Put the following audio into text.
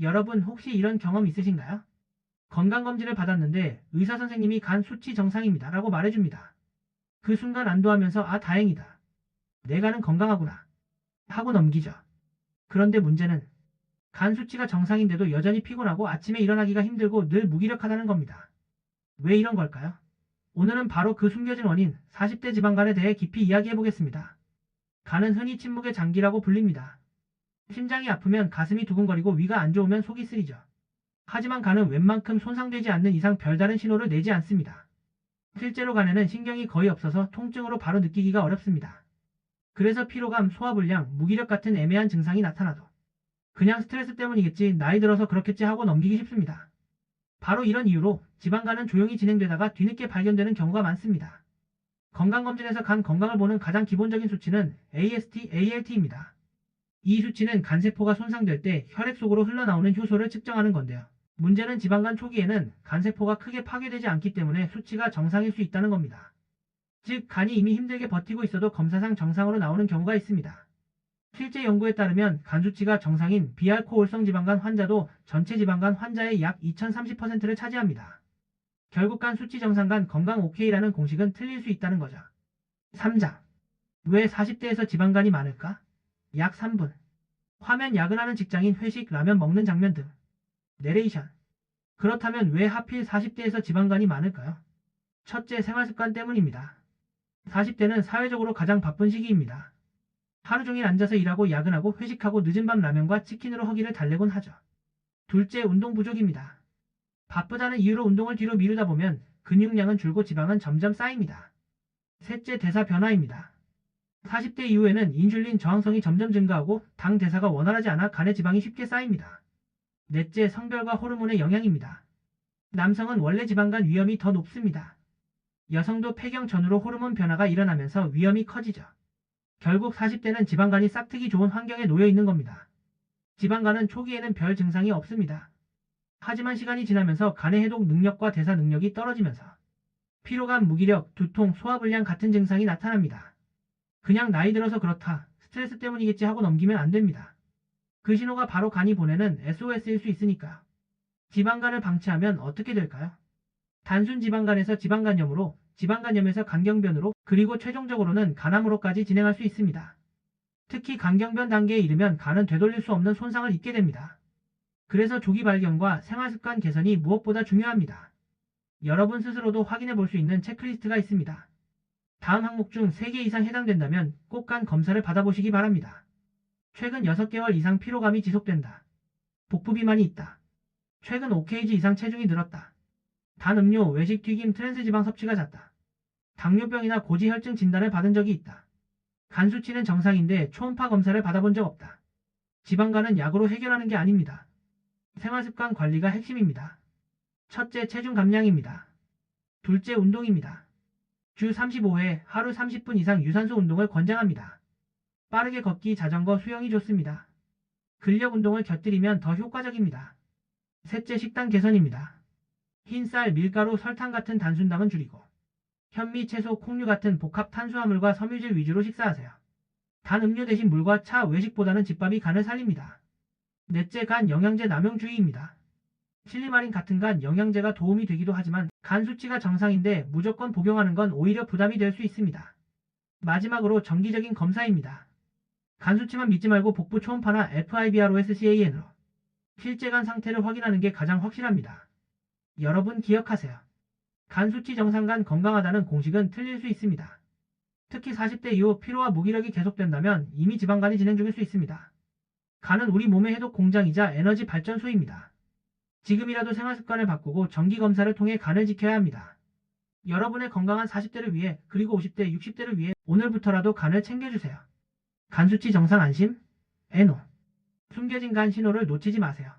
여러분 혹시 이런 경험 있으신가요? 건강검진을 받았는데 의사 선생님이 간 수치 정상입니다 라고 말해줍니다. 그 순간 안도하면서 아 다행이다. 내 간은 건강하구나 하고 넘기죠. 그런데 문제는 간 수치가 정상인데도 여전히 피곤하고 아침에 일어나기가 힘들고 늘 무기력하다는 겁니다. 왜 이런 걸까요? 오늘은 바로 그 숨겨진 원인 40대 지방간에 대해 깊이 이야기해 보겠습니다. 간은 흔히 침묵의 장기라고 불립니다. 심장이 아프면 가슴이 두근거리고 위가 안 좋으면 속이 쓰리죠. 하지만 간은 웬만큼 손상되지 않는 이상 별다른 신호를 내지 않습니다. 실제로 간에는 신경이 거의 없어서 통증으로 바로 느끼기가 어렵습니다. 그래서 피로감, 소화불량, 무기력 같은 애매한 증상이 나타나도 그냥 스트레스 때문이겠지, 나이 들어서 그렇겠지 하고 넘기기 쉽습니다. 바로 이런 이유로 지방간은 조용히 진행되다가 뒤늦게 발견되는 경우가 많습니다. 건강검진에서 간 건강을 보는 가장 기본적인 수치는 AST, ALT입니다. 이 수치는 간세포가 손상될 때 혈액 속으로 흘러나오는 효소를 측정하는 건데요. 문제는 지방간 초기에는 간세포가 크게 파괴되지 않기 때문에 수치가 정상일 수 있다는 겁니다. 즉, 간이 이미 힘들게 버티고 있어도 검사상 정상으로 나오는 경우가 있습니다. 실제 연구에 따르면 간 수치가 정상인 비알코올성 지방간 환자도 전체 지방간 환자의 약 2030%를 차지합니다. 결국 간 수치 정상간 건강 OK라는 공식은 틀릴 수 있다는 거죠. 3장. 왜 40대에서 지방간이 많을까? 약 3분. 화면 야근하는 직장인, 회식, 라면 먹는 장면 등. 내레이션. 그렇다면 왜 하필 40대에서 지방간이 많을까요? 첫째, 생활습관 때문입니다. 40대는 사회적으로 가장 바쁜 시기입니다. 하루 종일 앉아서 일하고 야근하고 회식하고 늦은 밤 라면과 치킨으로 허기를 달래곤 하죠. 둘째, 운동 부족입니다. 바쁘다는 이유로 운동을 뒤로 미루다 보면 근육량은 줄고 지방은 점점 쌓입니다. 셋째, 대사 변화입니다. 40대 이후에는 인슐린 저항성이 점점 증가하고 당 대사가 원활하지 않아 간에 지방이 쉽게 쌓입니다. 넷째, 성별과 호르몬의 영향입니다. 남성은 원래 지방간 위험이 더 높습니다. 여성도 폐경 전후로 호르몬 변화가 일어나면서 위험이 커지죠. 결국 40대는 지방간이 싹트기 좋은 환경에 놓여 있는 겁니다. 지방간은 초기에는 별 증상이 없습니다. 하지만 시간이 지나면서 간의 해독 능력과 대사 능력이 떨어지면서 피로감, 무기력, 두통, 소화불량 같은 증상이 나타납니다. 그냥 나이 들어서 그렇다, 스트레스 때문이겠지 하고 넘기면 안 됩니다. 그 신호가 바로 간이 보내는 SOS일 수 있으니까. 지방간을 방치하면 어떻게 될까요? 단순 지방간에서 지방간염으로, 지방간염에서 간경변으로, 그리고 최종적으로는 간암으로까지 진행할 수 있습니다. 특히 간경변 단계에 이르면 간은 되돌릴 수 없는 손상을 입게 됩니다. 그래서 조기 발견과 생활습관 개선이 무엇보다 중요합니다. 여러분 스스로도 확인해 볼 수 있는 체크리스트가 있습니다. 다음 항목 중 3개 이상 해당된다면 꼭 간 검사를 받아보시기 바랍니다. 최근 6개월 이상 피로감이 지속된다. 복부 비만이 있다. 최근 5kg 이상 체중이 늘었다. 단 음료, 외식, 튀김, 트랜스지방 섭취가 잦다. 당뇨병이나 고지혈증 진단을 받은 적이 있다. 간 수치는 정상인데 초음파 검사를 받아본 적 없다. 지방간은 약으로 해결하는 게 아닙니다. 생활습관 관리가 핵심입니다. 첫째, 체중 감량입니다. 둘째, 운동입니다. 주 35회 하루 30분 이상 유산소 운동을 권장합니다. 빠르게 걷기, 자전거, 수영이 좋습니다. 근력 운동을 곁들이면 더 효과적입니다. 셋째, 식단 개선입니다. 흰쌀, 밀가루, 설탕 같은 단순당은 줄이고 현미, 채소, 콩류 같은 복합 탄수화물과 섬유질 위주로 식사하세요. 단 음료 대신 물과 차, 외식보다는 집밥이 간을 살립니다. 넷째, 간 영양제 남용주의입니다. 실리마린 같은 간 영양제가 도움이 되기도 하지만 간 수치가 정상인데 무조건 복용하는 건 오히려 부담이 될 수 있습니다. 마지막으로 정기적인 검사입니다. 간 수치만 믿지 말고 복부 초음파나 FIBROS-CAN으로 실제 간 상태를 확인하는 게 가장 확실합니다. 여러분 기억하세요. 간 수치 정상간 건강하다는 공식은 틀릴 수 있습니다. 특히 40대 이후 피로와 무기력이 계속된다면 이미 지방간이 진행 중일 수 있습니다. 간은 우리 몸의 해독 공장이자 에너지 발전소입니다. 지금이라도 생활습관을 바꾸고 정기검사를 통해 간을 지켜야 합니다. 여러분의 건강한 40대를 위해, 그리고 50대, 60대를 위해 오늘부터라도 간을 챙겨주세요. 간 수치 정상 안심? 에노. 숨겨진 간 신호를 놓치지 마세요.